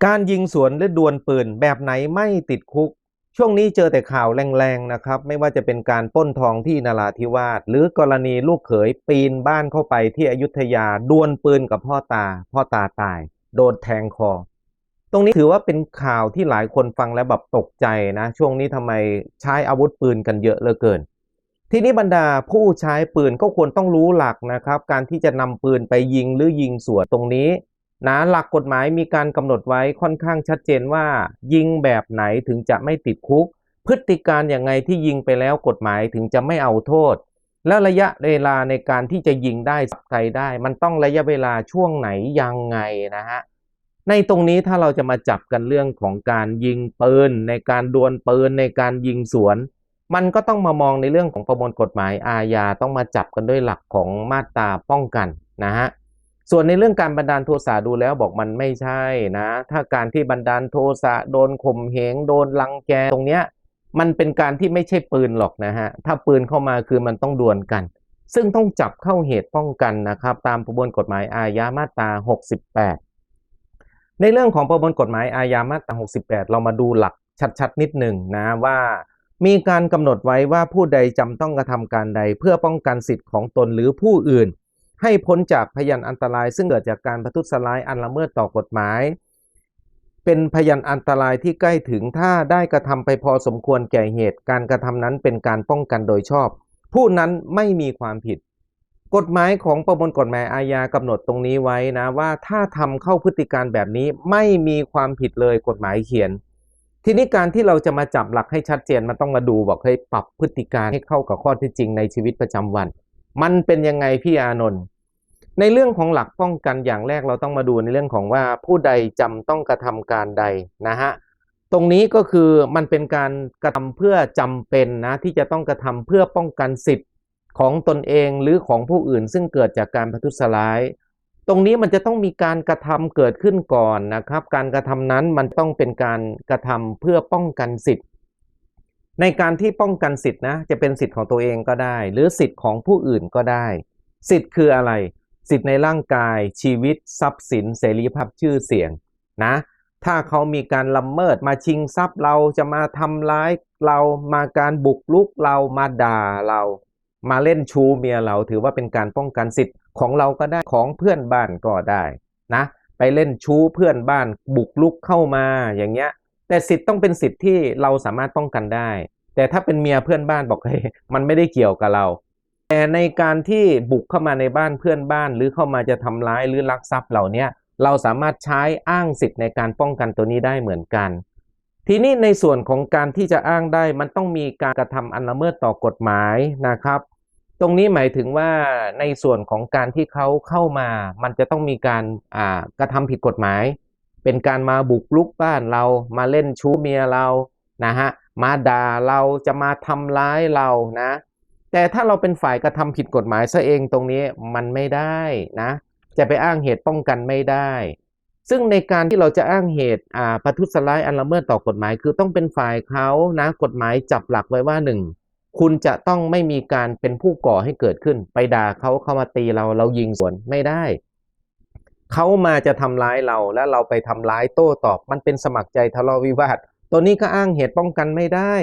การยิงสวนหรือดวลปืนแบบไหนไม่ติดคุกช่วงนี้เจอแต่ข่าวแรงๆนะครับไม่ว่าจะเป็นการปล้นทองที่นราธิวาสหรือกรณีลูกเขยปีนบ้านเข้าไปที่อยุธยาดวลปืนกับพ่อตาตายโดนแทงคอตรงนี้ถือว่าเป็นข่าวที่หลายคนฟังแล้วแบบตกใจนะช่วงนี้ทำไมใช้อาวุธปืนกันเยอะเหลือเกินทีนี้บรรดาผู้ใช้ปืนก็ควรต้องรู้หลักนะครับการที่จะนำปืนไปยิงหรือยิงสวนตรงนี้นะหลักกฎหมายมีการกำหนดไว้ค่อนข้างชัดเจนว่ายิงแบบไหนถึงจะไม่ติดคุกพฤติการอย่างไงที่ยิงไปแล้วกฎหมายถึงจะไม่เอาโทษและระยะเวลาในการที่จะยิงได้สับไกลได้มันต้องระยะเวลาช่วงไหนยังไงนะฮะในตรงนี้ถ้าเราจะมาจับกันเรื่องของการยิงปืนในการดวลปืนในการยิงสวนมันก็ต้องมามองในเรื่องของประมวลกฎหมายอาญาต้องมาจับกันด้วยหลักของมาตราป้องกันนะฮะส่วนในเรื่องการบันดาลโทสะดูแล้วบอกมันไม่ใช่นะถ้าการที่บันดาลโทสะโดนข่มเหงโดนรังแกตรงเนี้ยมันเป็นการที่ไม่ใช่ปืนหรอกนะฮะถ้าปืนเข้ามาคือมันต้องดวลกันซึ่งต้องจับเข้าเหตุป้องกันนะครับตามประมวลกฎหมายอาญามาตรา68ในเรื่องของประมวลกฎหมายอาญามาตรา68เรามาดูหลักชัดๆนิดหนึ่งนะว่ามีการกำหนดไว้ว่าผู้ใดจำต้องกระทำการใดเพื่อป้องกันสิทธิของตนหรือผู้อื่นให้พ้นจากพยานอันตรายซึ่งเกิดจากการประทุษร้ายอันละเมิดต่อกฎหมายเป็นพยานอันตรายที่ใกล้ถึงถ้าได้กระทำไปพอสมควรแก่เหตุการกระทำนั้นเป็นการป้องกันโดยชอบผู้นั้นไม่มีความผิดกฎหมายของประมวลกฎหมายอาญากำหนดตรงนี้ไว้นะว่าถ้าทำเข้าพฤติการแบบนี้ไม่มีความผิดเลยกฎหมายเขียนทีนี้การที่เราจะมาจับหลักให้ชัดเจนมันต้องมาดูบอกให้ปรับพฤติการให้เข้ากับข้อเท็จจริงในชีวิตประจำวันมันเป็นยังไงพี่อานนท์ในเรื่องของหลักป้องกันอย่างแรกเราต้องมาดูในเรื่องของว่าผู้ใดจำต้องกระทำการใดนะฮะตรงนี้ก็คือมันเป็นการกระทำเพื่อจำเป็นนะที่จะต้องกระทำเพื่อป้องกันสิทธิ์ของตนเองหรือของผู้อื่นซึ่งเกิดจากการประทุษร้ายตรงนี้มันจะต้องมีการกระทำเกิดขึ้นก่อนนะครับการกระทำนั้นมันต้องเป็นการกระทำเพื่อป้องกันสิทธิ์ในการที่ป้องกันสิทธินะจะเป็นสิทธิ์ของตัวเองก็ได้หรือสิทธิ์ของผู้อื่นก็ได้สิทธิ์คืออะไรสิทธิ์ในร่างกายชีวิตทรัพย์สินเสรีภาพชื่อเสียงนะถ้าเขามีการละเมิดมาชิงทรัพย์เราจะมาทำร้ายเรามาการบุกรุกเรามาด่าเรามาเล่นชู้เมียเราถือว่าเป็นการป้องกันสิทธิ์ของเราก็ได้ของเพื่อนบ้านก็ได้นะไปเล่นชู้เพื่อนบ้านบุกรุกเข้ามาอย่างเงี้ยแต่สิทธิ์ต้องเป็นสิทธิ์ที่เราสามารถป้องกันได้แต่ถ้าเป็นเมียเพื่อนบ้านบอกเฮ้ยมันไม่ได้เกี่ยวกับเราแต่ในการที่บุกเข้ามาในบ้านเพื่อนบ้านหรือเข้ามาจะทำร้ายหรือลักทรัพย์เหล่านี้เราสามารถใช้อ้างสิทธิ์ในการป้องกันตัวนี้ได้เหมือนกันทีนี้ในส่วนของการที่จะอ้างได้มันต้องมีการกระทำอันละเมิดต่อกฎหมายนะครับตรงนี้หมายถึงว่าในส่วนของการที่เขาเข้ามามันจะต้องมีการกระทำผิดกฎหมายเป็นการมาบุกรุกบ้านเรามาเล่นชู้เมียเรานะฮะมาด่าเราจะมาทำร้ายเรานะแต่ถ้าเราเป็นฝ่ายกระทำผิดกฎหมายซะเองตรงนี้มันไม่ได้นะจะไปอ้างเหตุป้องกันไม่ได้ซึ่งในการที่เราจะอ้างเหตุประทุษร้ายอันละเมิดต่อกฎหมายคือต้องเป็นฝ่ายเขานะกฎหมายจับหลักไว้ว่าหนึ่งคุณจะต้องไม่มีการเป็นผู้ก่อให้เกิดขึ้นไปด่าเขาเข้ามาตีเรายิงสวนไม่ได้เขามาจะทำร้ายเราแล้วเราไปทำร้ายโต้ตอบมันเป็นสมัครใจทะเลาะวิวาทตัวนี้ก็อ้างเหตุป้องกันไม่ได้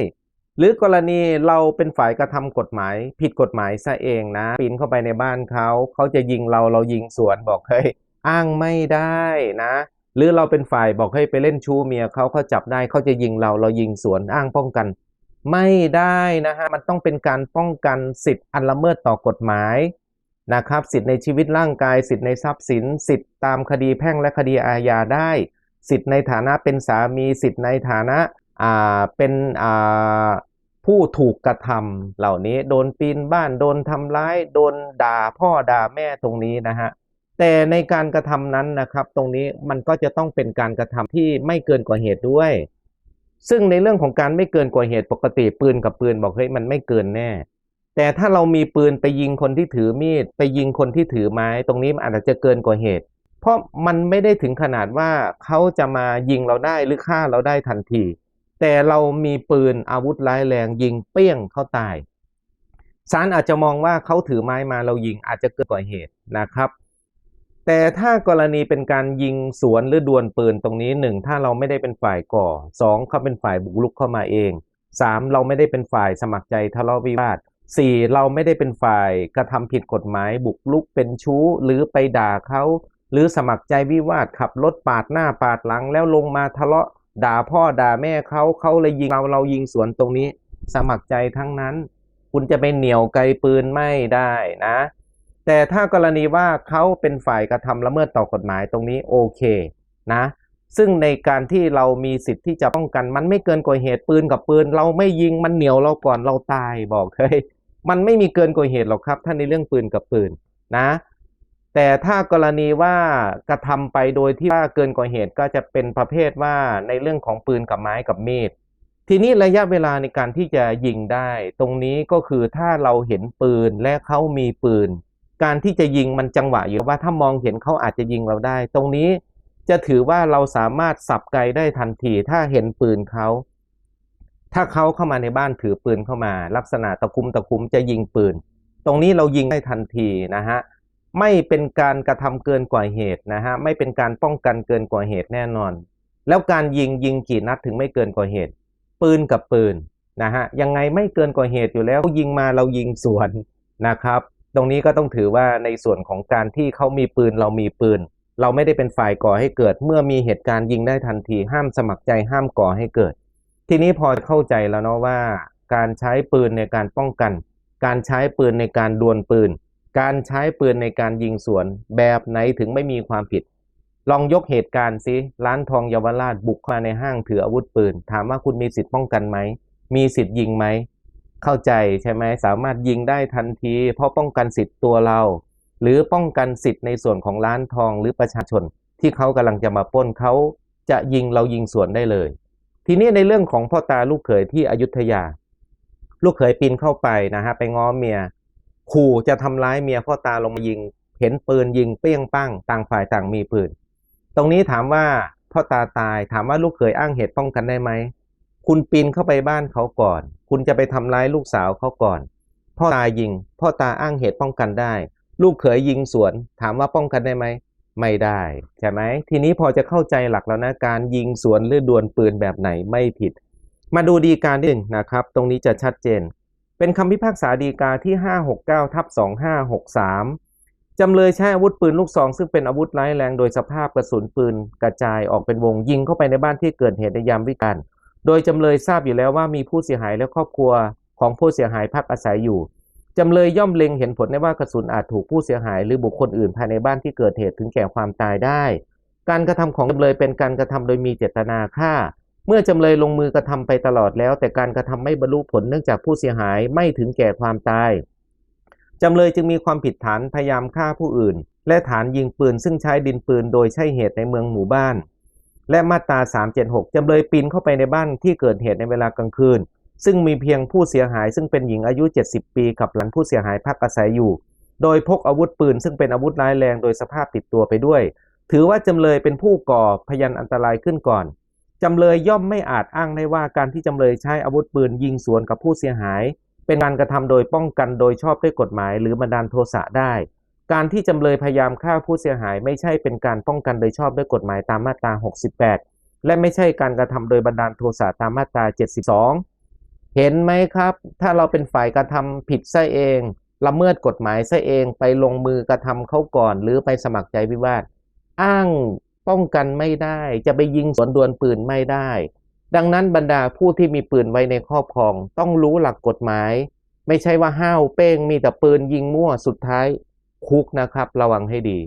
หรือกรณีเราเป็นฝ่ายกระทำกฎหมายผิดกฎหมายซะเองนะปีนเข้าไปในบ้านเขาจะยิงเรายิงสวนบอกเฮ้ยอ้างไม่ได้นะหรือเราเป็นฝ่ายบอกให้ไปเล่นชู้เมียเขาจับได้เขาจะยิงเรายิงสวนอ้างป้องกันไม่ได้นะฮะมันต้องเป็นการป้องกันสิทธิ์อันละเมิดต่อกฎหมายนะครับสิทธิ์ในชีวิตร่างกายสิทธิ์ในทรัพย์สินสิทธิ์ตามคดีแพ่งและคดีอาญาได้สิทธิ์ในฐานะเป็นสามีสิทธิ์ในฐานะเป็นผู้ถูกกระทำเหล่านี้โดนปีนบ้านโดนทำร้ายโดนด่าพ่อด่าแม่ตรงนี้นะฮะแต่ในการกระทำนั้นนะครับตรงนี้มันก็จะต้องเป็นการกระทำที่ไม่เกินกว่าเหตุด้วยซึ่งในเรื่องของการไม่เกินกว่าเหตุปกติปืนกับปืนบอกเฮ้ยมันไม่เกินแน่แต่ถ้าเรามีปืนไปยิงคนที่ถือมีดไปยิงคนที่ถือไม้ตรงนี้มันอาจจะเกินกว่าเหตุเพราะมันไม่ได้ถึงขนาดว่าเขาจะมายิงเราได้หรือฆ่าเราได้ทันทีแต่เรามีปืนอาวุธร้ายแรงยิงเปี้ยงเขาตายศาลอาจจะมองว่าเขาถือไม้มาเรายิงอาจจะเกินกว่าเหตุนะครับ แต่ถ้ากรณีเป็นการยิงสวนหรือดวลปืนตรงนี้1ถ้าเราไม่ได้เป็นฝ่ายก่อ2เขาเป็นฝ่ายบุกรุกเข้ามาเอง3เราไม่ได้เป็นฝ่ายสมัครใจทะเลาะวิวาท4เราไม่ได้เป็นฝ่ายกระทำผิดกฎหมายบุกรุกเป็นชู้หรือไปด่าเขาหรือสมัครใจวิวาทขับรถปาดหน้าปาดหลังแล้วลงมาทะเลาะด่าพ่อด่าแม่เขาเลยยิงเรายิงสวนตรงนี้สมัครใจทั้งนั้นคุณจะไปเหนี่ยวไกปืนไม่ได้นะแต่ถ้ากรณีว่าเขาเป็นฝ่ายกระทำละเมิดต่อกฎหมายตรงนี้โอเคนะซึ่งในการที่เรามีสิทธิ์ที่จะป้องกันมันไม่เกินกว่าเหตุปืนกับปืนเราไม่ยิงมันเหนี่ยวเราก่อนเราตายบอกเลยมันไม่มีเกินกว่าเหตุหรอกครับถ้าในเรื่องปืนกับปืนนะแต่ถ้ากรณีว่ากระทำไปโดยที่ว่าเกินกว่าเหตุก็จะเป็นประเภทว่าในเรื่องของปืนกับไม้กับมีดทีนี้ระยะเวลาในการที่จะยิงได้ตรงนี้ก็คือถ้าเราเห็นปืนและเขามีปืนการที่จะยิงมันจังหวะอยู่ว่าถ้ามองเห็นเขาอาจจะยิงเราได้ตรงนี้จะถือว่าเราสามารถสับไกได้ทันทีถ้าเห็นปืนเขาถ้าเขาเข้ามาในบ้านถือปืนเข้ามาลักษณะตะคุมจะยิงปืนตรงนี้เรายิงได้ทันทีนะฮะไม่เป็นการกระทำเกินกว่าเหตุนะฮะไม่เป็นการป้องกันเกินกว่าเหตุแน่นอนแล้วการยิงกี่นัดถึงไม่เกินกว่าเหตุปืนกับปืนนะฮะยังไงไม่เกินกว่าเหตุอยู่แล้วยิงมาเรายิงสวนนะครับตรงนี้ก็ต้องถือว่าในส่วนของการที่เขามีปืนเรามีปืนเราไม่ได้เป็นฝ่ายก่อให้เกิดเมื่อมีเหตุการณ์ยิงได้ทันทีห้ามสมัครใจห้ามก่อให้เกิดทีนี้พอเข้าใจแล้วเนาะว่าการใช้ปืนในการป้องกันการใช้ปืนในการดวลปืนการใช้ปืนในการยิงสวนแบบไหนถึงไม่มีความผิดลองยกเหตุการณ์สิร้านทองเยาวราชบุกมาในห้างถืออาวุธปืนถามว่าคุณมีสิทธิ์ป้องกันไหมมีสิทธิ์ยิงไหมเข้าใจใช่ไหมสามารถยิงได้ทันทีเพราะป้องกันสิทธิ์ตัวเราหรือป้องกันสิทธิ์ในส่วนของร้านทองหรือประชาชนที่เขากำลังจะมาปล้นเขาจะยิงเรายิงสวนได้เลยทีนี้ในเรื่องของพ่อตาลูกเขยที่อยุธยาลูกเขยปีนเข้าไปนะฮะไปง้อเมียขู่จะทำร้ายเมียพ่อตาลงมายิงเห็นปืนยิงเปี้ยงปั้งต่างฝ่ายต่างมีปืนตรงนี้ถามว่าพ่อตาตายถามว่าลูกเขยอ้างเหตุป้องกันได้ไหมคุณปีนเข้าไปบ้านเขาก่อนคุณจะไปทำร้ายลูกสาวเขาก่อนพ่อตายิงพ่อตาอ้างเหตุป้องกันได้ลูกเขยยิงสวนถามว่าป้องกันได้ไหมไม่ได้ใช่ไหมทีนี้พอจะเข้าใจหลักแล้วนะการยิงสวนหรือดวลปืนแบบไหนไม่ผิดมาดูฎีกาที่1นะครับตรงนี้จะชัดเจนเป็นคำพิพากษาฎีกาที่569/2563จำเลยใช้อาวุธปืนลูกซองซึ่งเป็นอาวุธร้ายแรงโดยสภาพกระสุนปืนกระจายออกเป็นวงยิงเข้าไปในบ้านที่เกิดเหตุในยามวิกาลโดยจำเลยทราบอยู่แล้วว่ามีผู้เสียหายและครอบครัวของผู้เสียหายพักอาศัยอยู่จำเลยย่อมเล็งเห็นผลได้ว่ากระสุนอาจถูกผู้เสียหายหรือบุคคลอื่นภายในบ้านที่เกิดเหตุถึงแก่ความตายได้การกระทำของจำเลยเป็นการกระทำโดยมีเจตนาฆ่าเมื่อจำเลยลงมือกระทำไปตลอดแล้วแต่การกระทำไม่บรรลุผลเนื่องจากผู้เสียหายไม่ถึงแก่ความตายจำเลยจึงมีความผิดฐานพยายามฆ่าผู้อื่นและฐานยิงปืนซึ่งใช้ดินปืนโดยใช่เหตุในเมืองหมู่บ้านและมาตรา376จำเลยปีนเข้าไปในบ้านที่เกิดเหตุในเวลากลางคืนซึ่งมีเพียงผู้เสียหายซึ่งเป็นหญิงอายุ70ปีกับหลานผู้เสียหายพักอาศัยอยู่โดยพกอาวุธปืนซึ่งเป็นอาวุธร้ายแรงโดยสภาพติดตัวไปด้วยถือว่าจำเลยเป็นผู้ก่อพยานอันตรายขึ้นก่อนจำเลยย่อมไม่อาจอ้างได้ว่าการที่จำเลยใช้อาวุธปืนยิงสวนกับผู้เสียหายเป็นการกระทำโดยป้องกันโดยชอบด้วยกฎหมายหรือบันดาลโทสะได้การที่จำเลยพยายามฆ่าผู้เสียหายไม่ใช่เป็นการป้องกันโดยชอบด้วยกฎหมายตามมาตรา68และไม่ใช่การกระทำโดยบันดาลโทสะตามมาตรา72เห็นไหมครับถ้าเราเป็นฝ่ายกระทำผิดซะเองละเมิดกฎหมายซะเองไปลงมือกระทำเขาก่อนหรือไปสมัครใจวิวาทอ้างป้องกันไม่ได้จะไปยิงสวนดวลปืนไม่ได้ดังนั้นบรรดาผู้ที่มีปืนไว้ในครอบครองต้องรู้หลักกฎหมายไม่ใช่ว่าห้าวเป้งมีแต่ปืนยิงมั่วสุดท้ายคุกนะครับระวังให้ดี